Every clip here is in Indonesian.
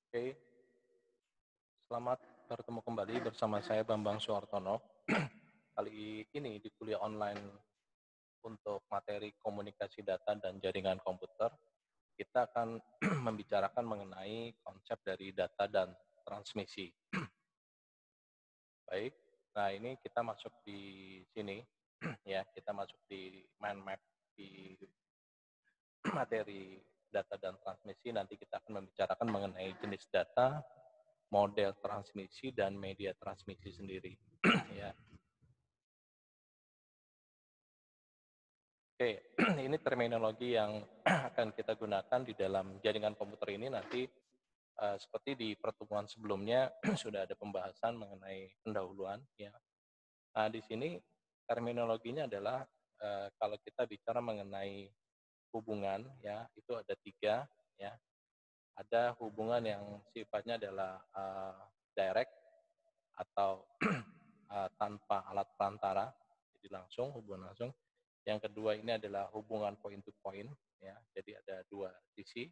Oke, selamat bertemu kembali bersama saya Bambang Suartono. Kali ini di kuliah online untuk materi komunikasi data dan jaringan komputer, kita akan membicarakan mengenai konsep dari data dan transmisi. Baik, nah ini kita masuk di sini, ya kita masuk di mind map di materi data dan transmisi. Nanti kita akan membicarakan mengenai jenis data, model transmisi, dan media transmisi sendiri. Ya. Oke, ini terminologi yang akan kita gunakan di dalam jaringan komputer ini nanti seperti di pertemuan sebelumnya sudah ada pembahasan mengenai pendahuluan. Ya. Nah, di sini terminologinya adalah kalau kita bicara mengenai hubungan, ya itu ada tiga. Ya, ada hubungan yang sifatnya adalah direct atau tanpa alat perantara, jadi langsung, hubungan langsung. Yang kedua ini adalah hubungan point to point, ya. Jadi ada dua sisi,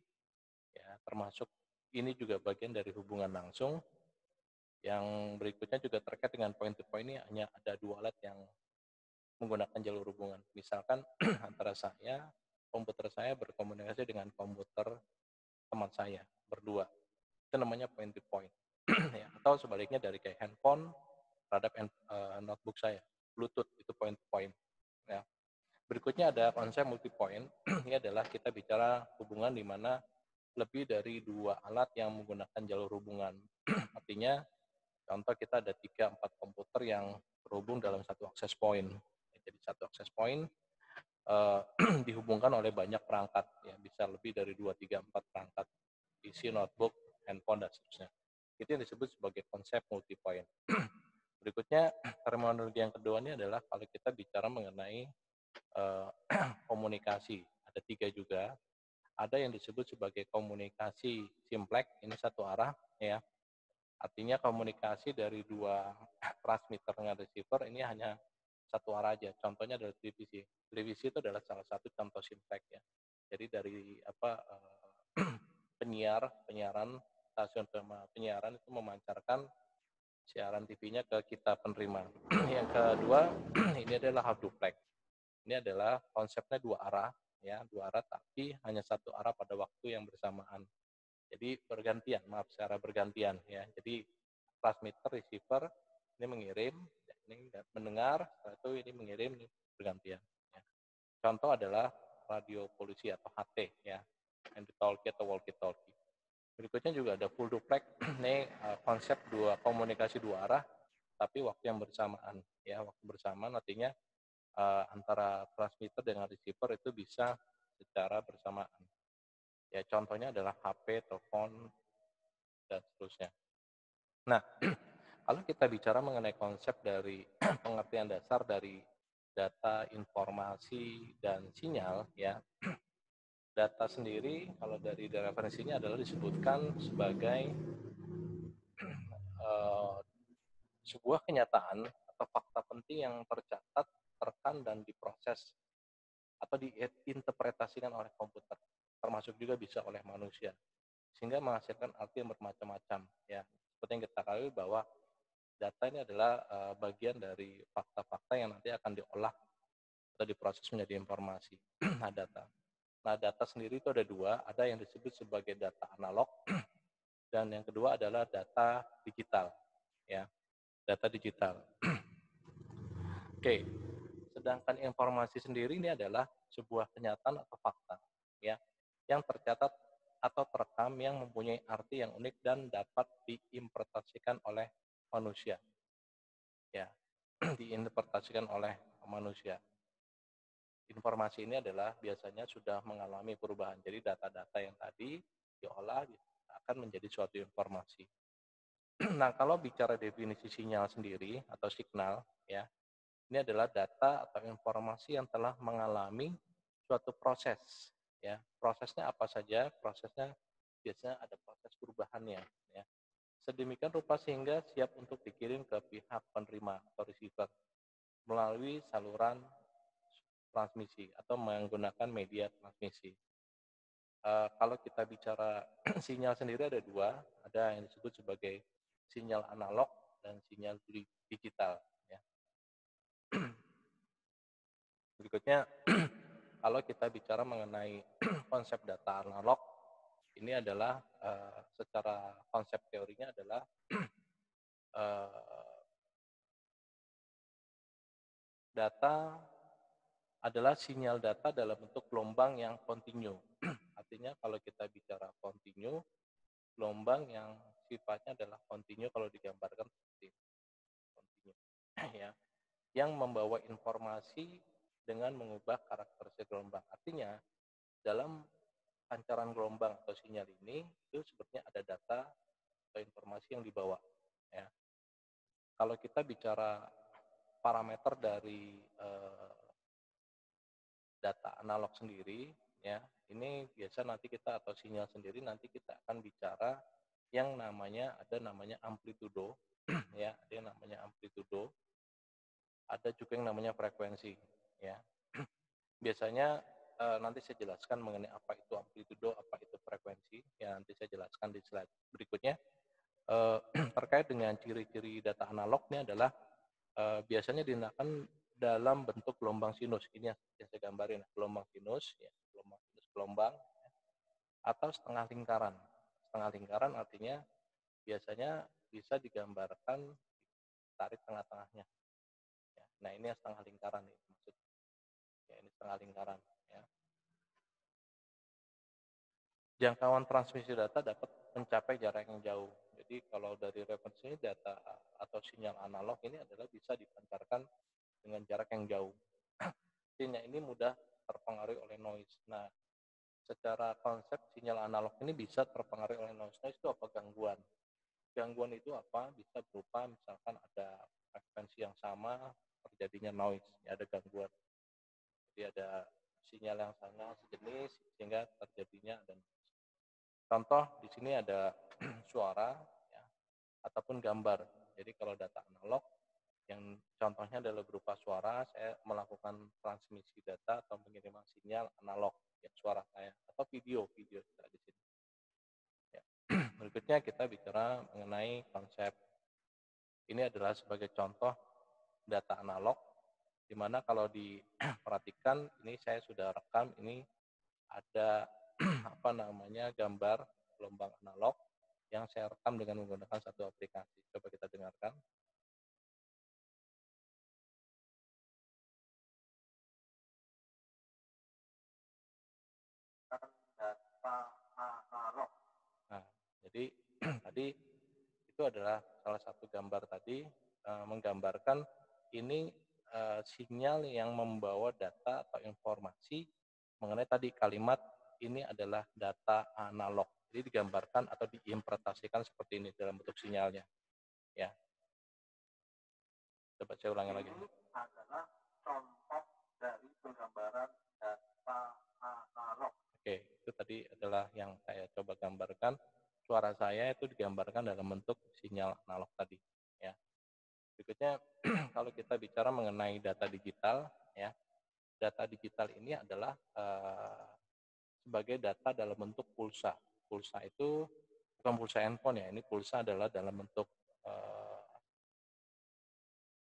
ya. Termasuk ini juga bagian dari hubungan langsung. Yang berikutnya juga terkait dengan point to point ini hanya ada dua alat yang menggunakan jalur hubungan. Misalkan antara saya, komputer saya berkomunikasi dengan komputer teman saya berdua. Itu namanya point to point. Ya. Atau sebaliknya dari kayak handphone terhadap notebook saya, Bluetooth itu point to point. Ya. Berikutnya ada konsep multi point. Ini adalah kita bicara hubungan di mana lebih dari dua alat yang menggunakan jalur hubungan. Artinya, contoh kita ada 3-4 komputer yang terhubung dalam satu akses point. Jadi satu akses point dihubungkan oleh banyak perangkat, ya bisa lebih dari 2, 3, 4 perangkat, PC, notebook, handphone, dan seterusnya. Itu yang disebut sebagai konsep multi point. Berikutnya, terminologi yang kedua ini adalah kalau kita bicara mengenai komunikasi. Ada tiga juga. Ada yang disebut sebagai komunikasi simplex, ini satu arah, ya. Artinya komunikasi dari dua transmitter dengan receiver ini hanya satu arah aja. Contohnya adalah televisi. Televisi itu adalah salah satu contoh simplex, ya. Jadi dari penyiaran stasiun penyiaran itu memancarkan siaran TV-nya ke kita penerima. Yang kedua ini adalah half duplex. Ini adalah konsepnya dua arah, ya, dua arah tapi hanya satu arah pada waktu yang bersamaan. Jadi bergantian, maaf, secara bergantian, ya. Jadi transmitter, receiver ini mengirim, ini mendengar, setelah itu ini mengirim, ini bergantian. Ya. Contoh adalah radio polisi atau HT, ya, handtalkie atau walkie-talkie. Berikutnya juga ada full duplex, ini konsep komunikasi dua arah, tapi waktu yang bersamaan, ya, waktu bersamaan artinya antara transmitter dengan receiver itu bisa secara bersamaan. Ya, contohnya adalah HP, telepon, dan seterusnya. Nah, kalau kita bicara mengenai konsep dari pengertian dasar dari data, informasi, dan sinyal, ya, data sendiri kalau dari referensinya adalah disebutkan sebagai uh, sebuah kenyataan atau fakta penting yang tercatat, terekam, dan diproses atau diinterpretasikan oleh komputer, termasuk juga bisa oleh manusia, sehingga menghasilkan arti yang bermacam-macam. Ya, seperti yang kita ketahui bahwa data ini adalah bagian dari fakta-fakta yang nanti akan diolah atau diproses menjadi informasi. Nah, data sendiri itu ada dua, ada yang disebut sebagai data analog dan yang kedua adalah data digital. Ya, data digital. Oke, sedangkan informasi sendiri ini adalah sebuah kenyataan atau fakta, ya, yang tercatat atau terekam yang mempunyai arti yang unik dan dapat diinterpretasikan oleh manusia, ya, diinterpretasikan oleh manusia. Informasi ini adalah biasanya sudah mengalami perubahan. Jadi data-data yang tadi diolah akan menjadi suatu informasi. Nah, kalau bicara definisi sinyal sendiri atau signal, ya, ini adalah data atau informasi yang telah mengalami suatu proses. Ya, prosesnya apa saja? Prosesnya biasanya ada proses perubahannya. Ya. Sedemikian rupa sehingga siap untuk dikirim ke pihak penerima atau receiver melalui saluran transmisi atau menggunakan media transmisi. Kalau kita bicara sinyal sendiri ada dua, ada yang disebut sebagai sinyal analog dan sinyal digital. Ya. Berikutnya, kalau kita bicara mengenai konsep data analog, ini adalah secara konsep teorinya adalah data adalah sinyal data dalam bentuk gelombang yang kontinu. Artinya kalau kita bicara kontinu, gelombang yang sifatnya adalah kontinu kalau digambarkan seperti kontinu, ya, yang membawa informasi dengan mengubah karakteristik gelombang. Artinya dalam pancaran gelombang atau sinyal ini itu sebenarnya ada data atau informasi yang dibawa. Ya. Kalau kita bicara parameter dari data analog sendiri, ya, ini biasa nanti kita atau sinyal sendiri nanti kita akan bicara yang namanya amplitudo, ya, ada yang namanya amplitudo, ada juga yang namanya frekuensi, ya. Biasanya nanti saya jelaskan mengenai apa itu amplitudo, apa itu frekuensi, ya nanti saya jelaskan di slide berikutnya. Terkait dengan ciri-ciri data analognya adalah biasanya digunakan dalam bentuk gelombang sinus. Ini yang saya gambarin, gelombang sinus, ya, gelombang, ya, atau setengah lingkaran. Setengah lingkaran artinya biasanya bisa digambarkan tarik tengah-tengahnya. Ya. Nah ini yang setengah lingkaran nih maksud. Ya, ini setengah lingkaran. Ya. Jangkauan transmisi data dapat mencapai jarak yang jauh. Jadi kalau dari referensi data atau sinyal analog ini adalah bisa dipancarkan dengan jarak yang jauh. Sinyal ini mudah terpengaruhi oleh noise. Nah, secara konsep sinyal analog ini bisa terpengaruhi oleh noise. Noise itu apa? Gangguan. Gangguan itu apa? Bisa berupa misalkan ada frekuensi yang sama, terjadinya noise, ya, ada gangguan. Jadi ada sinyal yang sama sejenis sehingga terjadinya ada noise. Contoh di sini ada suara, ya, ataupun gambar. Jadi kalau data analog yang contohnya adalah berupa suara, saya melakukan transmisi data atau pengiriman sinyal analog, ya, suara saya, atau video kita di sini. Ya. Berikutnya kita bicara mengenai konsep. Ini adalah sebagai contoh data analog, di mana kalau diperhatikan ini saya sudah rekam, ini ada gambar gelombang analog yang saya rekam dengan menggunakan satu aplikasi. Coba kita dengarkan. Data analog. Nah, jadi tadi itu adalah salah satu gambar tadi menggambarkan ini sinyal yang membawa data atau informasi mengenai tadi kalimat ini adalah data analog. Jadi digambarkan atau diinterpretasikan seperti ini dalam bentuk sinyalnya. Ya. Coba saya ulangi lagi. Ini adalah contoh dari penggambaran data analog. Oke, itu tadi adalah yang saya coba gambarkan. Suara saya itu digambarkan dalam bentuk sinyal analog tadi. Ya. Berikutnya, kalau kita bicara mengenai data digital, ya, data digital ini adalah sebagai data dalam bentuk pulsa. Pulsa itu bukan pulsa handphone, ya, ini pulsa adalah dalam bentuk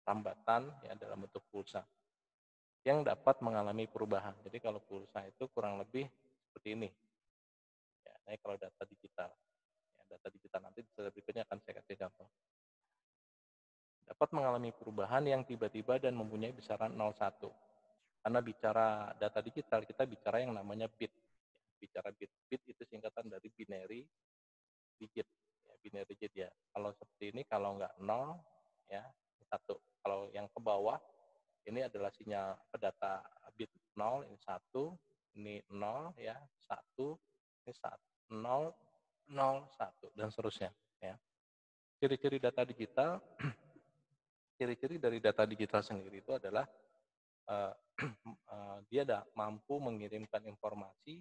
rambatan, ya, dalam bentuk pulsa yang dapat mengalami perubahan. Jadi kalau pulsa itu kurang lebih seperti ini. Ya, ini kalau data digital. Ya, data digital nanti berikutnya akan saya kasih contoh. Dapat mengalami perubahan yang tiba-tiba dan mempunyai besaran 01. Karena bicara data digital, kita bicara yang namanya bit. Bicara bit. Bit itu singkatan dari binary digit. Ya, binary digit, ya. Kalau seperti ini, kalau nggak 0, ya, 1. Kalau yang ke bawah, ini adalah sinyal data bit 0, ini 1, ini 0, ya, 1, ini 1, 0, 0, 1, dan seterusnya. Ya. Ciri-ciri data digital, ciri-ciri dari data digital sendiri itu adalah dia mampu mengirimkan informasi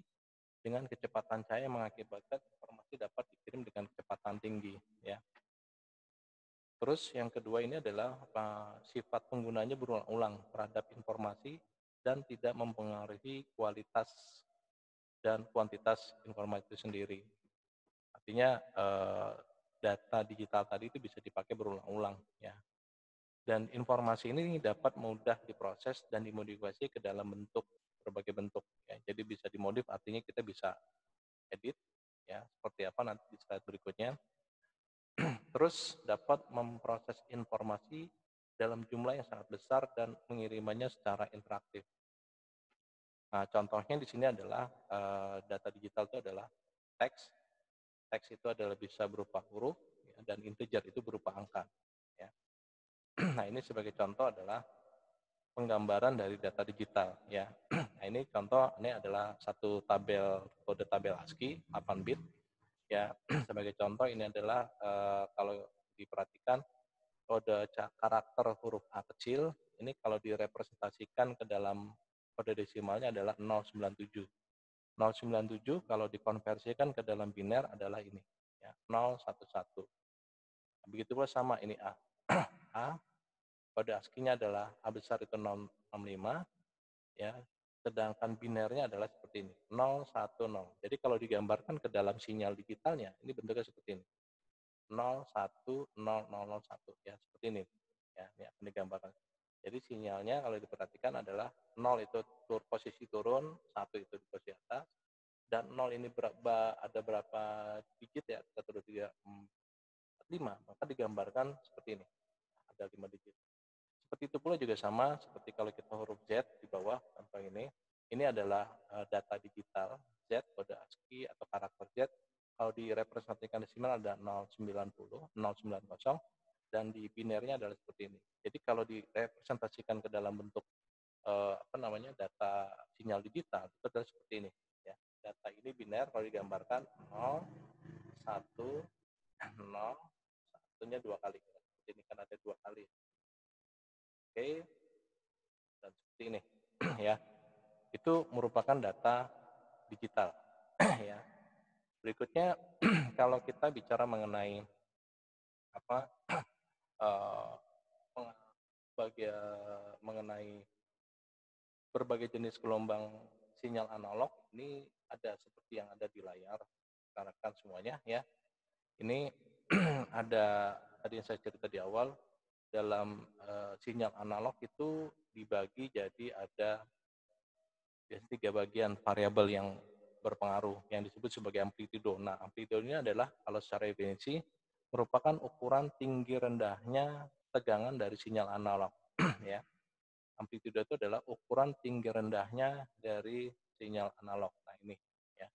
dengan kecepatan cahaya yang mengakibatkan informasi dapat dikirim dengan kecepatan tinggi. Ya. Terus yang kedua ini adalah sifat penggunanya berulang-ulang terhadap informasi dan tidak mempengaruhi kualitas dan kuantitas informasi itu sendiri. Artinya data digital tadi itu bisa dipakai berulang-ulang ya. Dan informasi ini dapat mudah diproses dan dimodifikasi ke dalam berbagai bentuk ya. Jadi bisa dimodif, artinya kita bisa edit ya, seperti apa nanti di slide berikutnya. Terus dapat memproses informasi dalam jumlah yang sangat besar dan mengirimannya secara interaktif. Nah, contohnya di sini adalah data digital itu adalah teks. Teks itu adalah bisa berupa huruf ya, dan integer itu berupa angka. Ya. Nah, ini sebagai contoh adalah penggambaran dari data digital. Ya. Nah, ini contoh, ini adalah satu kode tabel ASCII 8 bit. Ya, sebagai contoh ini adalah kalau diperhatikan kode karakter huruf A kecil, ini kalau direpresentasikan ke dalam kode desimalnya adalah 097. 097 kalau dikonversikan ke dalam biner adalah ini, ya, 011. Begitu pula sama ini A. A, kode ASCII-nya adalah A besar itu 065, ya, sedangkan binernya adalah seperti ini, 010. Jadi kalau digambarkan ke dalam sinyal digitalnya, ini bentuknya seperti ini. 010001 ya, seperti ini ya, ini akan digambarkan. Jadi sinyalnya kalau diperhatikan adalah 0 itu posisi turun, 1 itu di posisi atas, dan 0 ini ada berapa digit ya, 1 2 3 4 5, maka digambarkan seperti ini, ada 5 digit. Seperti itu pula juga sama seperti kalau kita huruf Z di bawah contoh ini adalah data digital Z, kode ASCII atau karakter Z. Kalau direpresentasikan desimal ada 090, 090, dan di binernya adalah seperti ini. Jadi kalau direpresentasikan ke dalam bentuk data sinyal digital itu adalah seperti ini. Ya. Data ini biner kalau digambarkan 0, 1, 0, satunya 2 kali. Seperti ini kan ada 2 kali. Oke, dan seperti ini ya. Itu merupakan data digital ya. Berikutnya kalau kita bicara mengenai apa mengenai berbagai jenis gelombang sinyal analog, ini ada seperti yang ada di layar rekan-rekan semuanya ya. Ini ada tadi yang saya cerita di awal, dalam sinyal analog itu dibagi jadi ada biasanya 3 bagian variabel yang berpengaruh yang disebut sebagai amplitudo. Nah, amplitudo ini adalah kalau secara definisi merupakan ukuran tinggi rendahnya tegangan dari sinyal analog ya. Amplitudo itu adalah ukuran tinggi rendahnya dari sinyal analog. Nah, ini ya.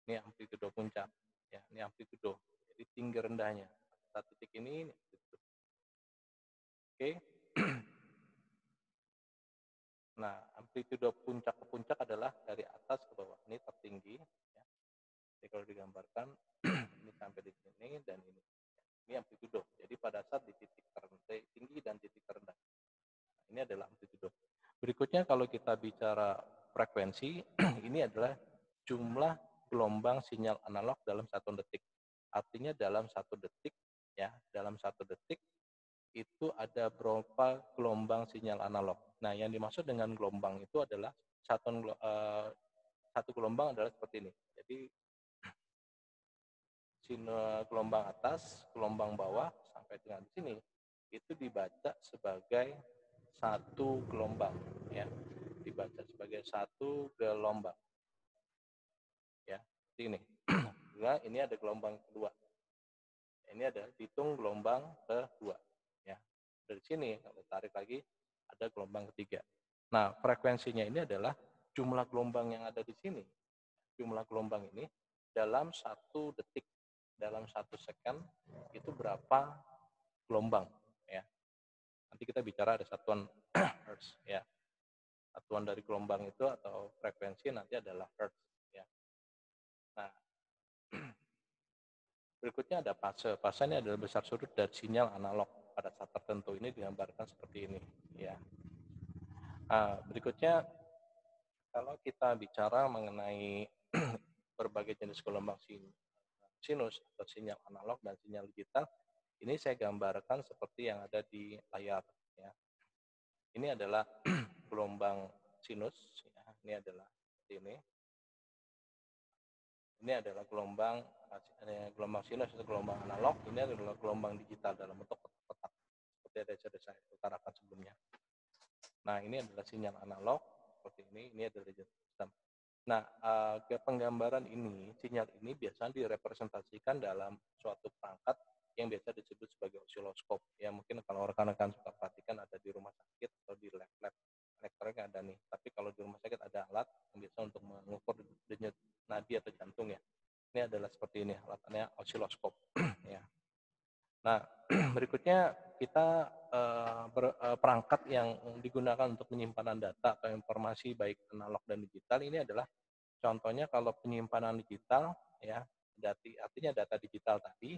Ini amplitudo puncak ya, ini amplitudo. Jadi tinggi rendahnya. Satu titik ini amplitudo. Oke. Nah, amplitudo puncak ke puncak adalah dari atas ke bawah. Ini tertinggi. Ya. Jadi kalau digambarkan, ini sampai di sini dan ini. Ini amplitudo. Jadi pada saat di titik tinggi dan titik terendah. Nah, ini adalah amplitudo. Berikutnya kalau kita bicara frekuensi, ini adalah jumlah gelombang sinyal analog dalam 1 detik. Artinya dalam 1 detik, ya, dalam 1 detik itu ada berapa gelombang sinyal analog. Nah, yang dimaksud dengan gelombang itu adalah satu gelombang adalah seperti ini. Jadi gelombang atas, gelombang bawah sampai dengan di sini itu dibaca sebagai satu gelombang, ya, dibaca sebagai satu gelombang, ya, seperti ini. Nah, ini ada gelombang kedua. Ini ada hitung gelombang kedua, ya. Dari sini kalau tarik lagi ada gelombang ketiga. Nah, frekuensinya ini adalah jumlah gelombang yang ada di sini. Jumlah gelombang ini dalam 1 detik, dalam 1 second itu berapa gelombang, ya. Nanti kita bicara ada satuan hertz, ya. Satuan dari gelombang itu atau frekuensi nanti adalah hertz, ya. Nah, berikutnya ada fase. Fase ini adalah besar sudut dari sinyal analog pada saat tertentu. Ini digambarkan seperti ini, ya. Nah, berikutnya kalau kita bicara mengenai berbagai jenis gelombang sinus atau sinyal analog dan sinyal digital, ini saya gambarkan seperti yang ada di layar. Ya. Ini adalah gelombang sinus. Ya. Ini adalah seperti ini. Ini adalah gelombang gelombang sinus atau gelombang analog, ini adalah gelombang digital dalam bentuk kotak-kotak seperti ada saya utarakan sebelumnya. Nah, ini adalah sinyal analog seperti ini adalah digital system. Nah, penggambaran ini, sinyal ini biasanya direpresentasikan dalam suatu perangkat yang biasa disebut sebagai osiloskop. Ya, mungkin kalau rekan-rekan suka perhatikan ada di rumah sakit atau di lab-lab elektronik ada nih. Tapi kalau di rumah sakit ada alat yang biasa untuk mengukur denyut nadi atau jantung ya. Ini adalah seperti ini, alatnya osiloskop. Ya. Nah, berikutnya kita perangkat yang digunakan untuk penyimpanan data atau informasi baik analog dan digital ini adalah contohnya kalau penyimpanan digital ya, artinya data digital tadi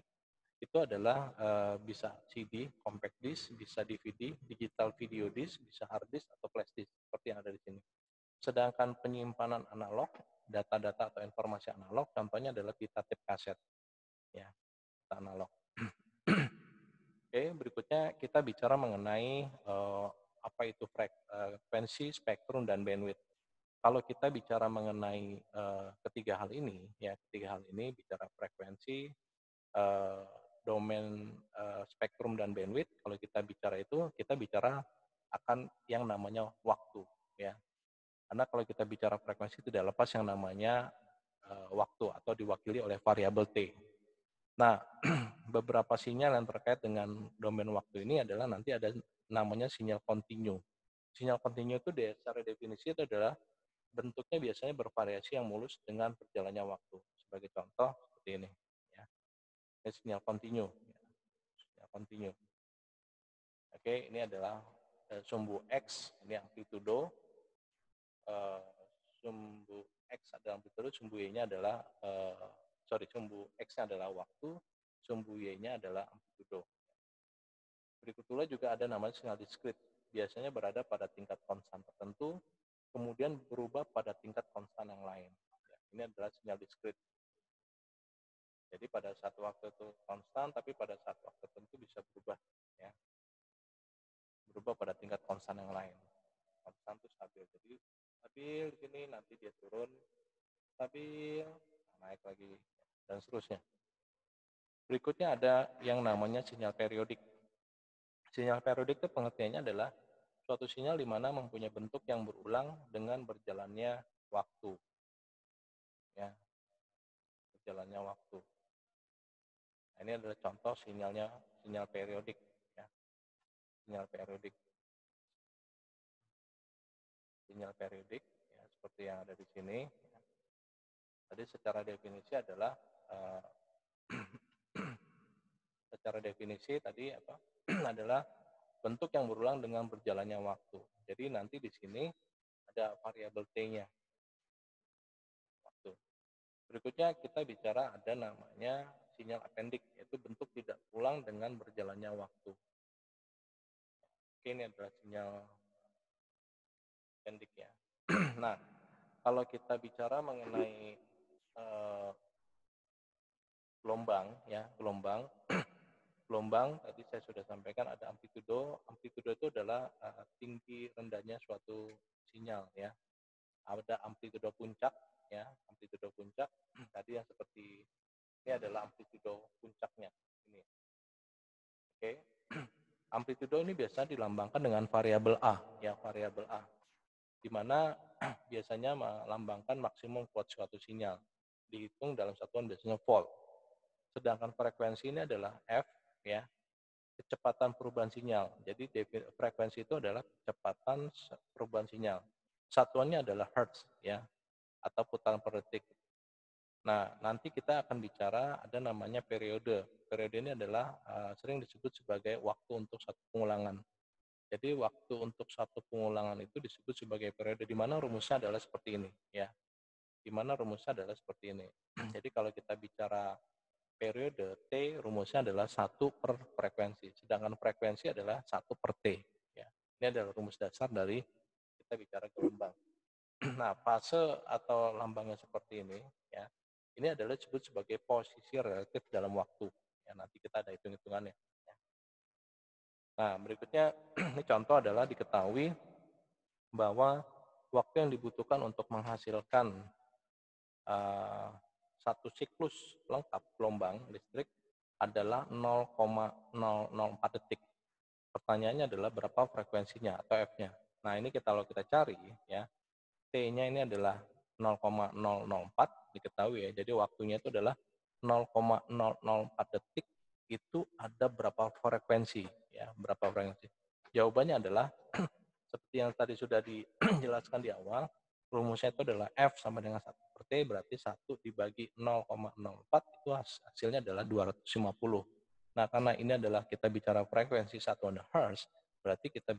itu adalah bisa CD, compact disk, bisa DVD, digital video disk, bisa hard disk atau flash disk seperti yang ada di sini. Sedangkan penyimpanan analog, data-data atau informasi analog contohnya adalah pita tape kaset ya, analog. Oke, berikutnya kita bicara mengenai apa itu frekuensi, spektrum, dan bandwidth. Kalau kita bicara mengenai ketiga hal ini, bicara frekuensi, domain, spektrum, dan bandwidth. Kalau kita bicara itu, kita bicara akan yang namanya waktu, ya. Karena kalau kita bicara frekuensi tidak lepas yang namanya waktu atau diwakili oleh variabel T. Nah, beberapa sinyal yang terkait dengan domain waktu ini adalah nanti ada namanya sinyal kontinu. Sinyal kontinu itu secara definisi itu adalah bentuknya biasanya bervariasi yang mulus dengan berjalannya waktu. Sebagai contoh seperti ini. Ya. Ini sinyal kontinu. Sinyal kontinu. Oke, ini adalah sumbu X, ini amplitudo. Sumbu X adalah amplitudo, sumbu Y-nya adalah sumbu X-nya adalah waktu, sumbu Y-nya adalah amplitudo. Berikut pula juga ada namanya sinyal diskrit. Biasanya berada pada tingkat konstan tertentu, kemudian berubah pada tingkat konstan yang lain. Ya, ini adalah sinyal diskrit. Jadi pada satu waktu itu konstan, tapi pada satu waktu tertentu bisa berubah. Ya. Berubah pada tingkat konstan yang lain. Konstan itu stabil. Jadi stabil di sini, nanti dia turun, stabil, naik lagi, dan seterusnya. Berikutnya ada yang namanya sinyal periodik. Sinyal periodik itu pengertiannya adalah suatu sinyal di mana mempunyai bentuk yang berulang dengan berjalannya waktu. Ya, berjalannya waktu. Nah, ini adalah contoh sinyal periodik. Ya. Sinyal periodik. Sinyal periodik, ya, seperti yang ada di sini. Ya. Tadi secara definisi adalah secara definisi tadi adalah bentuk yang berulang dengan berjalannya waktu. Jadi nanti di sini ada variabel T-nya. Waktu. Berikutnya kita bicara ada namanya sinyal apendik, yaitu bentuk tidak ulang dengan berjalannya waktu. Oke, ini adalah sinyal apendik ya. Nah, kalau kita bicara mengenai gelombang, ya, gelombang tadi saya sudah sampaikan ada amplitudo. Amplitudo itu adalah tinggi rendahnya suatu sinyal ya. Ada amplitudo puncak ya, amplitudo puncak tadi yang seperti ini adalah amplitudo puncaknya ini. Oke. Amplitudo ini biasa dilambangkan dengan variabel A ya, variabel A. Di mana biasanya melambangkan maksimum kuat suatu sinyal. Dihitung dalam satuan biasanya volt. Sedangkan frekuensi ini adalah F ya, kecepatan perubahan sinyal. Jadi frekuensi itu adalah kecepatan perubahan sinyal. Satuannya adalah hertz ya, atau putaran per detik. Nah, nanti kita akan bicara ada namanya periode. Periode ini adalah sering disebut sebagai waktu untuk satu pengulangan. Jadi waktu untuk satu pengulangan itu disebut sebagai periode, di mana rumusnya adalah seperti ini ya. Di mana rumusnya adalah seperti ini. Jadi kalau kita bicara periode T, rumusnya adalah 1 per frekuensi, sedangkan frekuensi adalah 1 per T. Ya. Ini adalah rumus dasar dari kita bicara gelombang. Nah, fase atau lambangnya seperti ini, ya, ini adalah disebut sebagai posisi relatif dalam waktu. Ya, nanti kita ada hitung-hitungannya. Ya. Nah, berikutnya, ini contoh adalah diketahui bahwa waktu yang dibutuhkan untuk menghasilkan satu siklus lengkap gelombang listrik adalah 0,004 detik. Pertanyaannya adalah berapa frekuensinya atau F-nya. Nah, ini kalau kita cari ya, T-nya ini adalah 0,004 diketahui ya. Jadi waktunya itu adalah 0,004 detik, itu ada berapa frekuensi ya, berapa frekuensi. Jawabannya adalah seperti yang tadi sudah dijelaskan di awal, rumusnya itu adalah F sama dengan 1 per T, berarti 1 dibagi 0,04 itu hasilnya adalah 250. Nah, karena ini adalah kita bicara frekuensi 1 Hz, berarti kita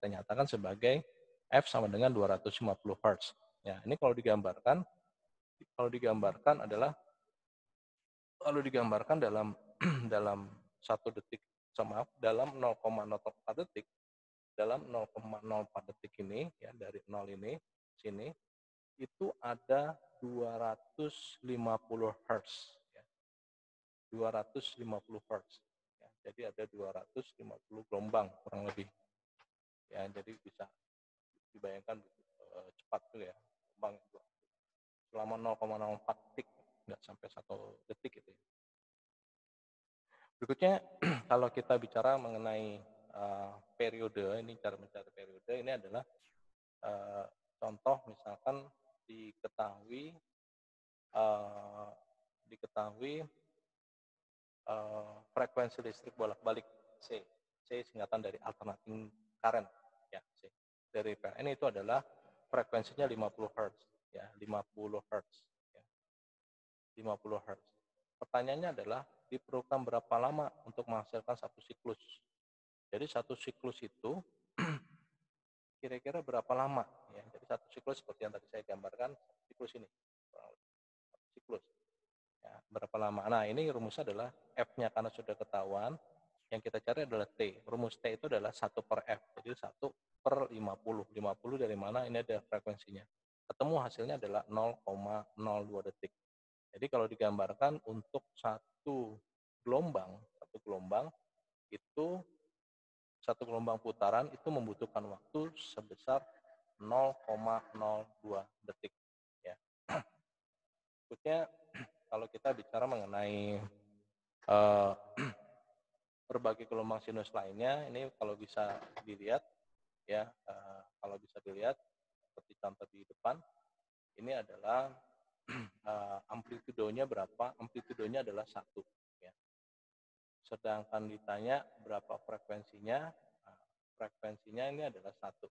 nyatakan sebagai F sama dengan 250 Hz. Ya, ini kalau digambarkan adalah dalam dalam 1 detik, dalam 0,04 detik, dalam 0,04 detik ini ya, dari 0 ini sini itu ada 250 Hz ya. 250 Hz ya. Jadi ada 250 gelombang kurang lebih. Ya, jadi bisa dibayangkan cepat tuh ya, gelombang itu selama 0,04 detik, nggak sampai 1 detik itu ya. Berikutnya kalau kita bicara mengenai periode, ini cara mencari periode, ini adalah contoh misalkan diketahui frekuensi listrik bolak-balik C. C singkatan dari alternating current ya, C. Dari PLN itu adalah frekuensinya 50 Hz ya, 50 Hz ya. 50 Hz. Pertanyaannya adalah diperlukan berapa lama untuk menghasilkan satu siklus. Jadi satu siklus itu kira-kira berapa lama ya. Jadi satu siklus seperti yang tadi saya gambarkan, siklus ini. Siklus. Ya, berapa lama? Nah, ini rumusnya adalah F-nya karena sudah ketahuan. Yang kita cari adalah T. Rumus T itu adalah 1 per F. Jadi 1 per 50. 50 dari mana? Ini ada frekuensinya. Ketemu hasilnya adalah 0,02 detik. Jadi kalau digambarkan untuk satu gelombang itu satu gelombang putaran itu membutuhkan waktu sebesar 0,02 detik. Ya. Berikutnya kalau kita bicara mengenai berbagai gelombang sinus lainnya, ini kalau bisa dilihat ya, kalau bisa dilihat seperti contoh di depan, ini adalah amplitudonya berapa? Amplitudonya adalah 1 ya. Sedangkan ditanya berapa frekuensinya, frekuensinya ini adalah 1.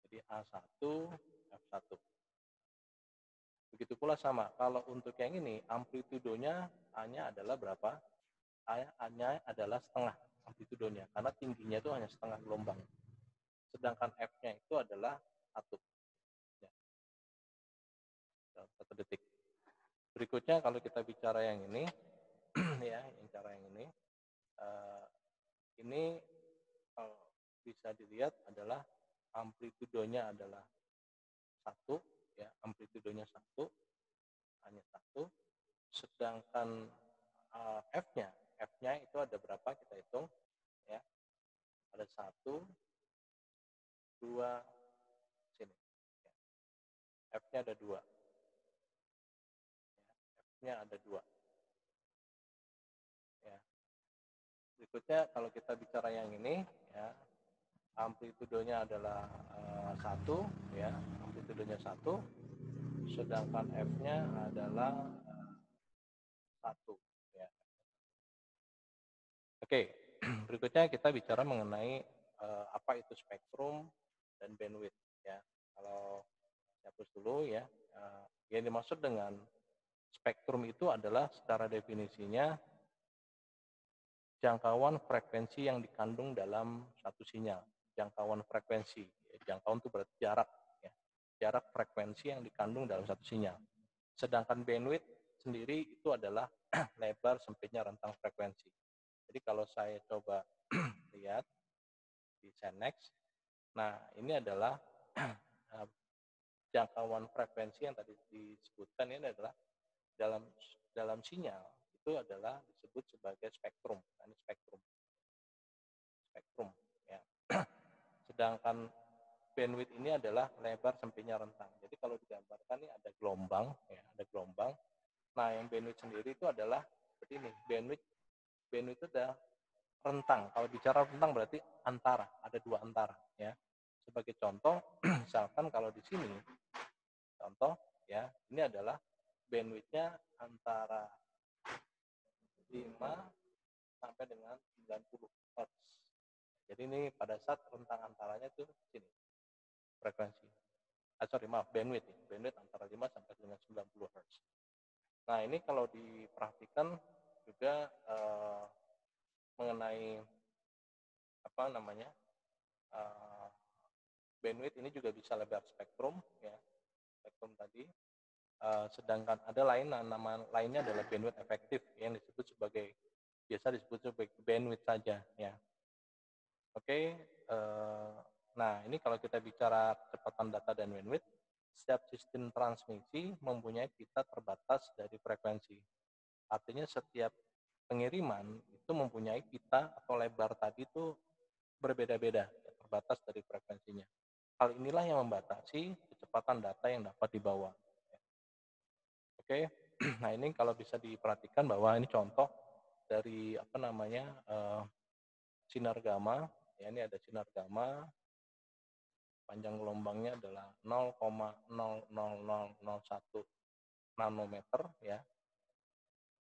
Jadi A1, F1. Begitu pula sama, kalau untuk yang ini amplitudonya A-nya adalah berapa? A-nya adalah setengah amplitudonya, karena tingginya itu hanya setengah gelombang. Sedangkan F-nya itu adalah 1. Ya. 1 detik. Berikutnya kalau kita bicara yang ini, ya, yang cara yang ini bisa dilihat adalah amplitudonya adalah 1, ya, amplitudonya 1, hanya 1. Sedangkan F-nya itu ada berapa? Kita hitung, ya. Ada 1, 2, sini. Ya. F-nya ada 2. Ya. F-nya ada 2. Ya. Berikutnya kalau kita bicara yang ini, ya, amplitudonya adalah 1, ya, amplitudonya 1, sedangkan F-nya adalah 1, ya. Oke, berikutnya kita bicara mengenai apa itu spektrum dan bandwidth, ya. Kalau saya hapus dulu ya, yang dimaksud dengan spektrum itu adalah secara definisinya jangkauan frekuensi yang dikandung dalam satu sinyal. Jangkauan frekuensi, jangkauan itu berarti jarak, ya. Jarak frekuensi yang dikandung dalam satu sinyal. Sedangkan bandwidth sendiri itu adalah lebar sempitnya rentang frekuensi. Jadi kalau saya coba lihat di SENEX, nah ini adalah jangkauan frekuensi yang tadi disebutkan, ini adalah dalam sinyal itu adalah disebut sebagai spektrum. Ini spektrum ya. Sedangkan bandwidth ini adalah lebar sempitnya rentang. Jadi kalau digambarkan ini ada gelombang, ya, ada gelombang. Nah, yang bandwidth sendiri itu adalah seperti ini. Bandwidth itu adalah rentang. Kalau bicara rentang berarti antara, ada dua antara, ya. Sebagai contoh, misalkan kalau di sini, contoh, ya, ini adalah bandwidth-nya antara 5 sampai dengan 90 Hz. Jadi ini pada saat rentang antaranya itu sini, frekuensi. Maaf, bandwidth. Bandwidth antara 5 sampai dengan 90 Hz. Nah, ini kalau diperhatikan juga mengenai apa namanya bandwidth ini juga bisa lebar spektrum, ya, spektrum tadi. Sedangkan ada nama lainnya adalah bandwidth efektif yang biasa disebut sebagai bandwidth saja, ya. Oke, nah ini kalau kita bicara kecepatan data dan bandwidth, setiap sistem transmisi mempunyai pita terbatas dari frekuensi. Artinya setiap pengiriman itu mempunyai pita atau lebar tadi itu berbeda-beda, terbatas dari frekuensinya. Hal inilah yang membatasi kecepatan data yang dapat dibawa. Oke, nah ini kalau bisa diperhatikan bahwa ini contoh dari sinar gamma. Ya, ini ada sinar gamma, panjang gelombangnya adalah 0,00001 nanometer, ya.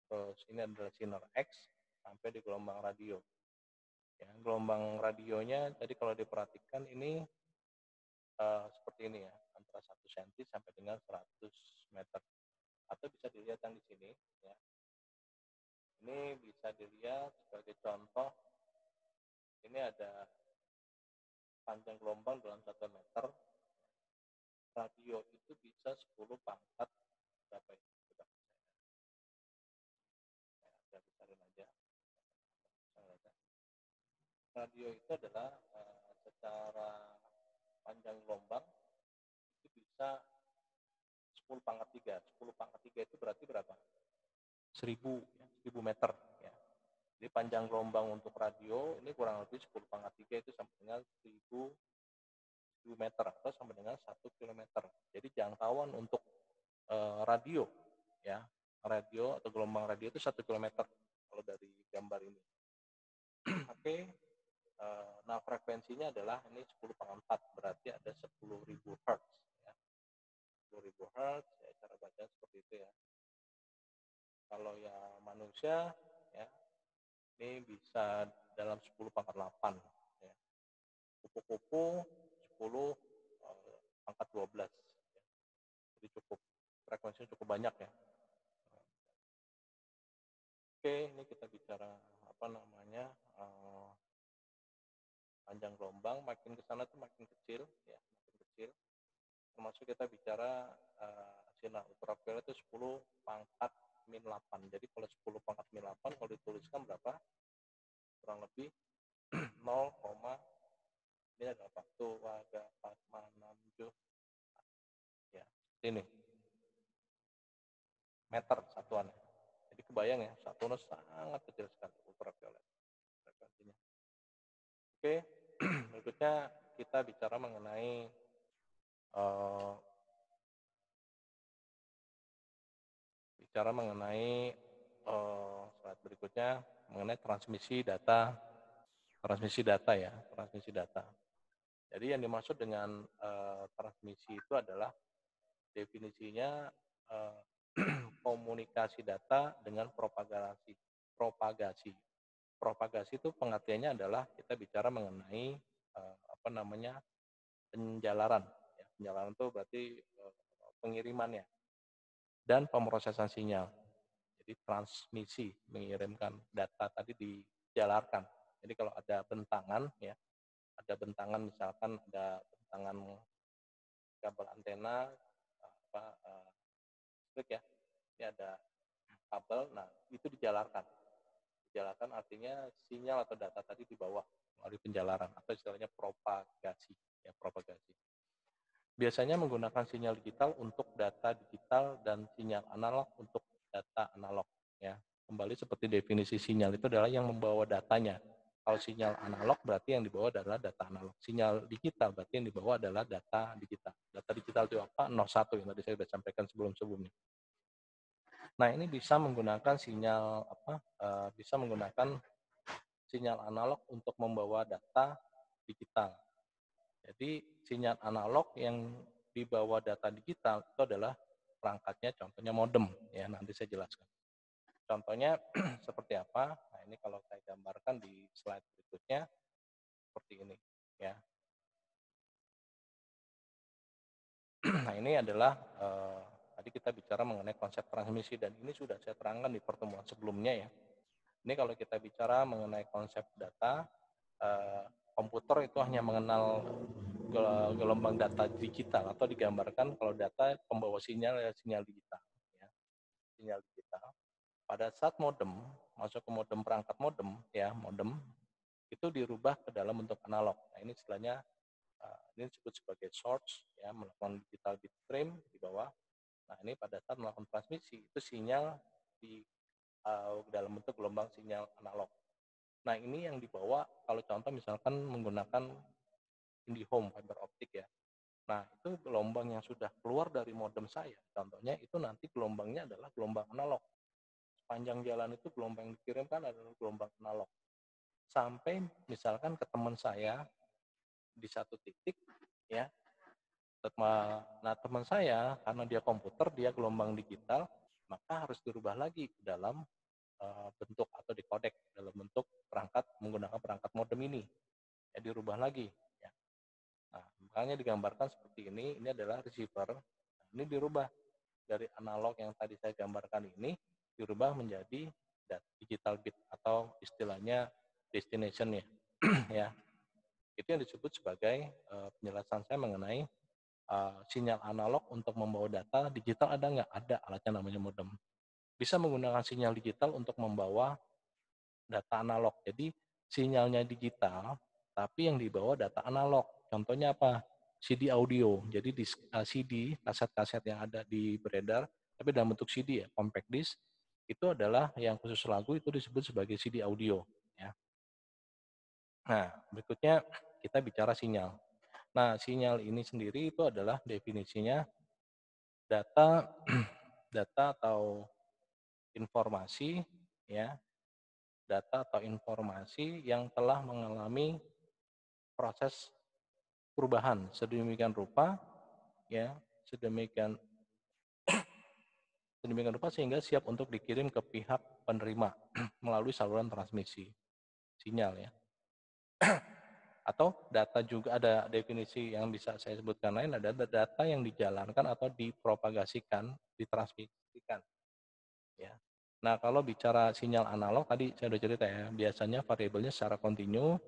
Terus ini adalah sinar X sampai di gelombang radio. Ya, gelombang radionya tadi kalau diperhatikan ini seperti ini, ya, antara 1 cm sampai dengan 100 meter. Atau bisa dilihat yang di sini, ya. Ini bisa dilihat sebagai contoh. Ini ada panjang gelombang dalam 1 meter. Radio itu bisa 10 pangkat berapa ya? Saya bicarin aja. Radio itu adalah secara panjang gelombang itu bisa 10 pangkat 3. 10 pangkat 3 itu berarti berapa? 1000 meter, ya. Jadi panjang gelombang untuk radio ini kurang lebih 10 pangkat 3 itu sampai dengan 1000 meter atau sampai dengan 1 kilometer. Jadi jangkauan untuk radio, ya, radio atau gelombang radio itu 1 kilometer kalau dari gambar ini. Oke, nah frekuensinya adalah ini 10 pangkat 4, berarti ada 10.000 Hz, ya. 10.000 Hz, ya, cara baca seperti itu, ya. Kalau yang manusia, ya, ini bisa dalam 10 pangkat 8, ya. Kupu-kupu 10 pangkat 12, ya. Jadi frekuensinya cukup banyak, ya. Oke, ini kita bicara panjang gelombang, makin ke sana tuh makin kecil, ya, makin kecil. Termasuk kita bicara sinar ultraviolet itu 10 pangkat min 8. Jadi kalau 10 pangkat min 8 kalau dituliskan berapa? Kurang lebih 0, ini adalah waktu waga 4, 6, 7, ya, ini meter satuannya. Jadi kebayang, ya, satuannya sangat kecil sekali ultraviolet frekuensinya. Oke, berikutnya kita bicara mengenai slide berikutnya mengenai transmisi data, ya, transmisi data. Jadi yang dimaksud dengan transmisi itu adalah definisinya komunikasi data dengan propagasi. Propagasi itu pengertiannya adalah kita bicara mengenai penjalaran. Ya, penjalaran itu berarti pengirimannya dan pemrosesan sinyal. Jadi transmisi, mengirimkan data tadi dijalarkan. Jadi kalau ada bentangan, ya, ada bentangan, misalkan ada bentangan kabel antena listrik, ya, ini ada kabel, nah itu dijalarkan. Dijalarkan artinya sinyal atau data tadi dibawa melalui penjalaran atau istilahnya propagasi, ya, propagasi. Biasanya menggunakan sinyal digital untuk data digital dan sinyal analog untuk data analog, ya. Kembali seperti definisi sinyal itu adalah yang membawa datanya. Kalau sinyal analog berarti yang dibawa adalah data analog. Sinyal digital berarti yang dibawa adalah data digital. Data digital itu apa? 01 yang tadi saya sudah sampaikan sebelum-sebelumnya. Nah, ini bisa menggunakan sinyal apa? Bisa menggunakan sinyal analog untuk membawa data digital. Jadi sinyal analog yang dibawa data digital itu adalah perangkatnya, contohnya modem ya, nanti saya jelaskan. Contohnya seperti apa? Nah, ini kalau saya gambarkan di slide berikutnya seperti ini ya. Nah, ini adalah tadi kita bicara mengenai konsep transmisi dan ini sudah saya terangkan di pertemuan sebelumnya ya. Ini kalau kita bicara mengenai konsep data, komputer itu hanya mengenal gelombang data digital atau digambarkan kalau data pembawa sinyal ya sinyal digital. Ya. Sinyal digital. Pada saat modem masuk ke modem perangkat modem ya modem itu dirubah ke dalam bentuk analog. Nah, ini istilahnya ini disebut sebagai source ya melakukan digital bit stream di bawah. Nah, ini pada saat melakukan transmisi itu sinyal di dalam bentuk gelombang sinyal analog. Nah, ini yang dibawa kalau contoh misalkan menggunakan IndiHome fiber optik ya. Nah, itu gelombang yang sudah keluar dari modem saya, contohnya itu nanti gelombangnya adalah gelombang analog. Sepanjang jalan itu gelombang yang dikirimkan adalah gelombang analog. Sampai misalkan ke teman saya di satu titik, ya. Nah, teman saya karena dia komputer, dia gelombang digital, maka harus dirubah lagi ke dalam bentuk atau dikodek dalam bentuk perangkat menggunakan perangkat modem ini. Ya, dirubah lagi. Ya. Nah, makanya digambarkan seperti ini adalah receiver. Nah, ini dirubah dari analog yang tadi saya gambarkan ini, dirubah menjadi digital bit atau istilahnya destination ya. Ya. Itu yang disebut sebagai penjelasan saya mengenai sinyal analog untuk membawa data digital ada nggak? Ada, alatnya namanya modem. Bisa menggunakan sinyal digital untuk membawa data analog. Jadi sinyalnya digital, tapi yang dibawa data analog. Contohnya apa? CD audio. Jadi di CD, kaset-kaset yang ada di beredar, tapi dalam bentuk CD ya, compact disc, itu adalah yang khusus lagu itu disebut sebagai CD audio. Ya. Nah, berikutnya kita bicara sinyal. Nah, sinyal ini sendiri itu adalah definisinya data data atau informasi ya, data atau informasi yang telah mengalami proses perubahan sedemikian rupa ya, sedemikian sedemikian rupa sehingga siap untuk dikirim ke pihak penerima melalui saluran transmisi sinyal ya. Atau data juga ada definisi yang bisa saya sebutkan lain, ada data yang dijalankan atau dipropagasikan, ditransmisikan ya. Nah, kalau bicara sinyal analog tadi saya sudah cerita ya, biasanya variabelnya secara kontinu,